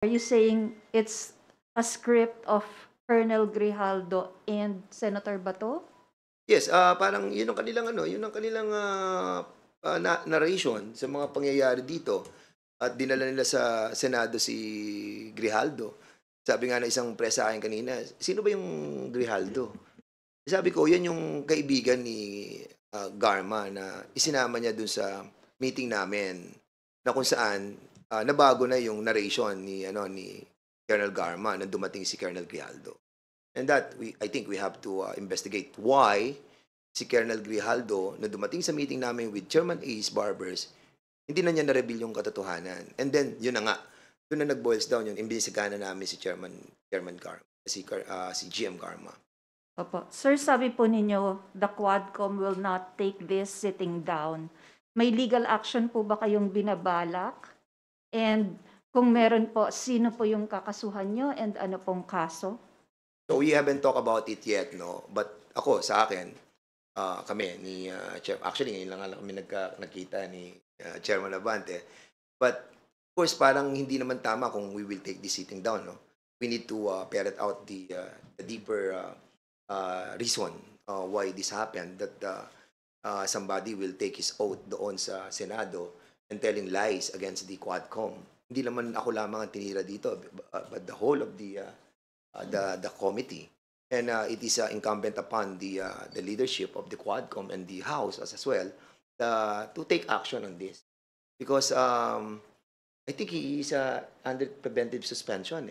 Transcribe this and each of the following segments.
Are you saying it's a script of Colonel Grijaldo and Senator Bato? Yes, parang yun ang kanilang ano, yun ang kanilang, narration sa mga pangyayari dito at dinala nila sa Senado si Grijaldo. Sabi nga ng isang press sa akin kanina, "Sino ba yung Grijaldo?" Sabi ko, "Yan yung kaibigan ni, Garma na isinama niya dun sa meeting namin na kung saan, nabago na yung narration ni ano, ni Colonel Garma nang dumating si Colonel Grijaldo." And that I think we have to investigate why si Colonel Grijaldo na dumating sa meeting namin with Chairman Ace Barbers, hindi na niya na-reveal yung katotohanan. And then, yun na nga, doon na nag-boils down yun, imbisigahan na namin si Chairman Garma, si GM Garma. Opo. Sir, sabi po ninyo, the Quadcom will not take this sitting down. May legal action po ba kayong binabalak? And kung meron po, sino po yung kakasuhan nyo and ano pong kaso? So we haven't talked about it yet, no? But ako, sa akin, kami ni Chair, actually ngayon lang kami nagkita ni Chairman Abante. But of course, parang hindi naman tama kung we will take this sitting down, no? We need to ferret out the deeper reason why this happened, that somebody will take his oath doon sa Senado and telling lies against the Quadcom. Hindi naman ako lamang ang tinira dito, but the whole of the committee. And it is incumbent upon the leadership of the Quadcom and the House as well to take action on this. Because I think he is under preventive suspension.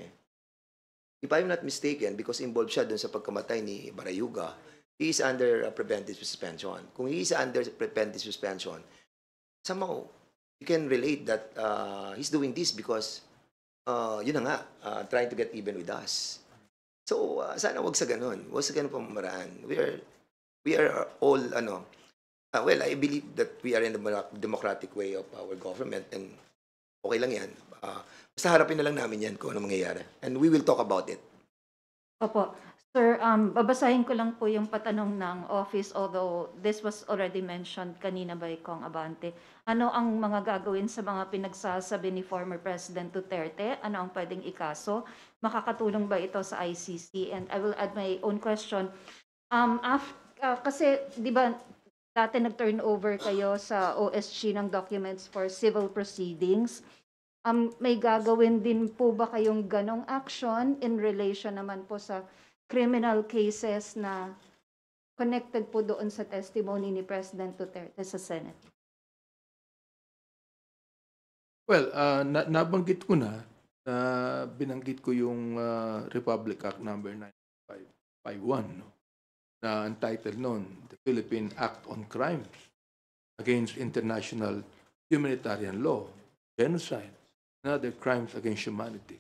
If I'm not mistaken, because involved siya dun sa pagkamatay ni Barayuga, he is under preventive suspension. Kung he is under preventive suspension, somehow you can relate that he's doing this because yun na nga, trying to get even with us. So, sana wag sa ganun. Wag sa ganun pamamaraan. We are all, well, I believe that we are in the democratic way of our government and okay lang yan. Basta harapin na lang namin yan kung ano mangyayari. And we will talk about it. Opo. Sir, babasahin ko lang po yung patanong ng office, although this was already mentioned kanina by Kong Abante. Ano ang mga gagawin sa mga pinagsasabi ni former President Duterte? Ano ang pwedeng ikaso? Makakatulong ba ito sa ICC? And I will add my own question. Kasi, di ba, dati nag-turn over kayo sa OSG ng documents for civil proceedings. May gagawin din po ba kayong ganong action in relation naman po sa criminal cases na connected po doon sa testimony ni President Duterte sa Senate? Well, nabanggit ko na, binanggit ko yung Republic Act number 9551, no? Na entitled noon, the Philippine Act on Crimes Against International Humanitarian Law, Genocide, and other crimes against humanity.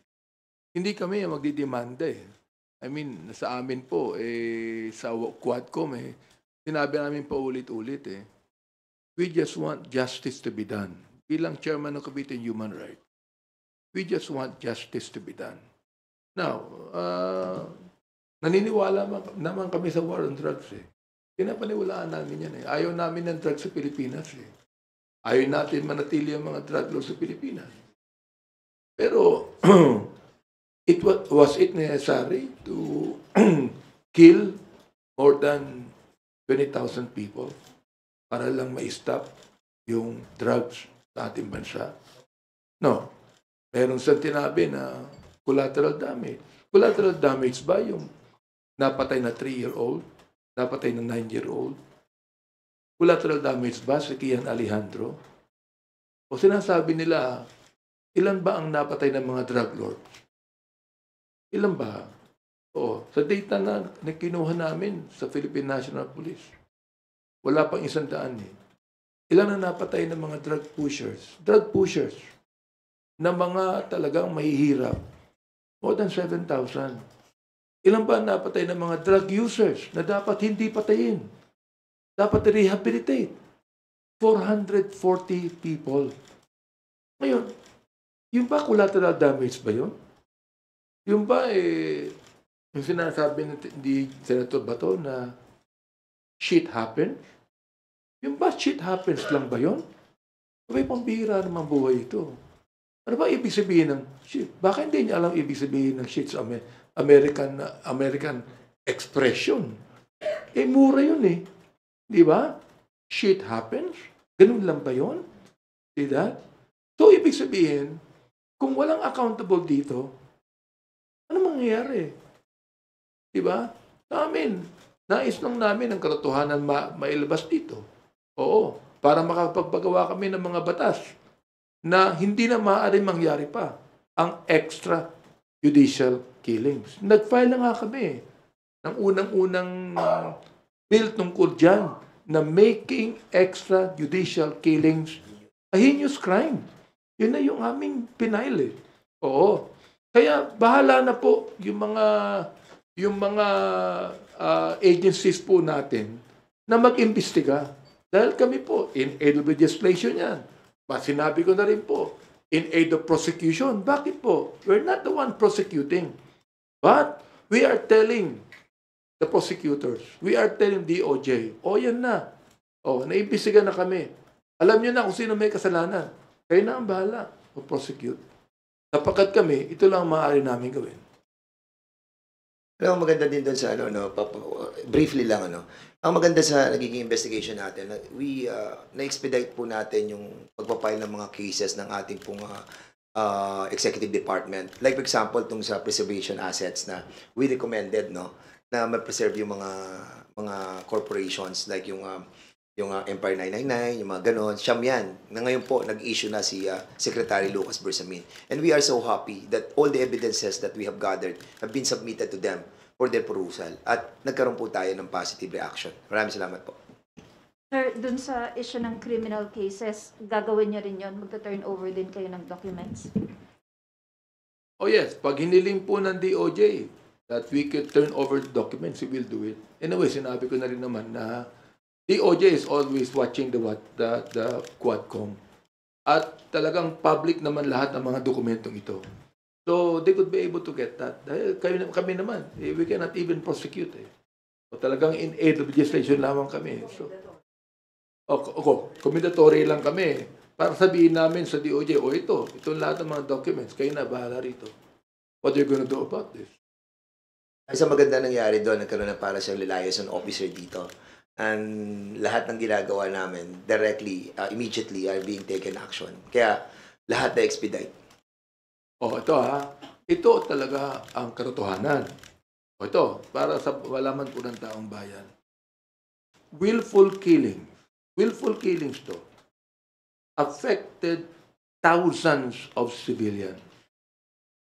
Hindi kami magdidemanda eh. I mean, sa amin po, sa Quadcom sinabi namin pa ulit-ulit we just want justice to be done. Bilang chairman ng Committee on Human Rights, we just want justice to be done. Now, naniniwala naman kami sa war on drugs Pinapaniwalaan namin yan Ayaw namin ng drugs sa Pilipinas Ayaw natin manatili ang mga drug laws sa Pilipinas. Pero, was it necessary to kill more than 20,000 people para lang ma-stop yung drugs sa ating bansa? No. Meron siyang tinabi na collateral damage. Collateral damage ba yung napatay na 3-year-old? Napatay na 9-year-old? Collateral damage ba si Kian Alejandro? O sinasabi nila, ilan ba ang napatay ng mga drug lords? Ilan ba? Sa data na kinuha namin sa Philippine National Police, wala pang 100 Ilan ang napatay ng mga drug pushers? Drug pushers na mga talagang mahihirap. More than 7,000. Ilan ba ang napatay ng mga drug users na dapat hindi patayin? Dapat rehabilitate. 440 people. Ngayon, yung ba collateral damage ba yun? Yung ba yung sinasabi ni Senator Bato na shit happens? Yung ba shit happens lang ba yun? May pambihira naman buhay ito. Ano ba ibig sabihin ng shit? Baka hindi niya alam ibig sabihin ng shit sa American expression. Eh, mura yun eh. Di ba? Shit happens. Ganun lang ba yun? See that? So, ibig sabihin, kung walang accountable dito, ano mangyayari? Di ba? Sa amin, nais lang namin ang katotohanan mailabas dito. Oo, para makapagpagawa kami ng mga batas na hindi na maaaring mangyari pa ang extrajudicial killings. Nag-file na nga kami ng unang-unang bill tungkol dyan na making extrajudicial killings a heinous crime. Yun na yung aming pinail eh. Oo. Kaya bahala na po yung mga agencies po natin na mag-imbestiga. Dahil kami po, in aid of legislation yan. Sinabi ko na rin po, in aid of prosecution. Bakit po? We're not the one prosecuting. But we are telling the prosecutors, we are telling DOJ, yan na. Naimbestiga na kami. Alam niyo na kung sino may kasalanan. Kayo na ang bahala o prosecute. Sapagkat kami, ito lang ang maaari namin gawin. Pero maganda din doon sa briefly lang ang maganda sa nagiging investigation natin, we na-expedite po natin yung pagpapile ng mga cases ng ating pong executive department. Like for example, tung sa preservation assets na we recommended na ma-preserve yung mga corporations like yung Empire 999, yung mga ganon. Siyam yan. Na ngayon po, nag-issue na si Secretary Lucas Bersamin. And we are so happy that all the evidences that we have gathered have been submitted to them for their perusal. At nagkaroon po tayo ng positive reaction. Maraming salamat po. Sir, dun sa issue ng criminal cases, gagawin niyo rin yun? Magta-turn over din kayo ng documents? Oh yes, pag hiniling po ng DOJ that we could turn over the documents, we will do it. Anyway, sinabi ko na rin naman na DOJ is always watching the Quadcom. At talagang public naman lahat ng mga dokumentong ito. So, they could be able to get that. Dahil kami naman, we cannot even prosecute. So, talagang in aid of legislation lamang kami. So, commendatory lang kami. Para sabihin namin sa DOJ, ito lahat ng mga documents, kayo na bahala rito. What are you gonna do about this? Isa maganda nangyari doon, nagkaroon na para sa liaison officer dito. And lahat ng ginagawa namin directly, immediately are being taken action. Kaya lahat na expedite. Ito talaga ang katotohanan. Ito, para sa malaman po ng taong bayan. Willful killings to affected thousands of civilians.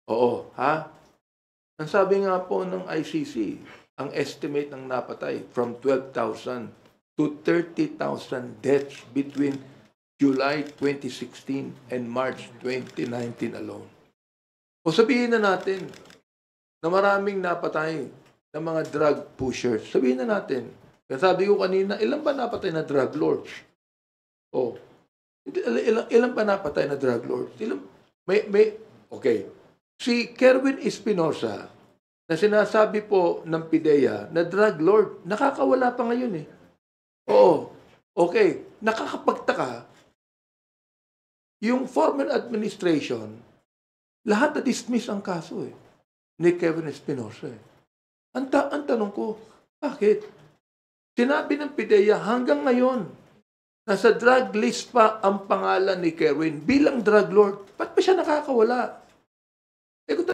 Ang sabi nga po ng ICC, ang estimate ng napatay from 12,000 to 30,000 deaths between July 2016 and March 2019 alone. Sabihin na natin na maraming napatay ng mga drug pushers. Sabihin na natin. Kaya sabi ko kanina, ilan ba napatay na drug lords? Ilan ba napatay na drug lords? Okay. Si Kerwin Espinosa, na sinasabi po ng PIDEA na drug lord, nakakawala pa ngayon eh. Okay. Nakakapagtaka. Yung former administration, lahat na-dismiss ang kaso ni Kevin Espinosa Ang tanong ko, bakit? Sinabi ng PIDEA hanggang ngayon, nasa drug list pa ang pangalan ni Kerwin bilang drug lord. Ba't pa siya nakakawala?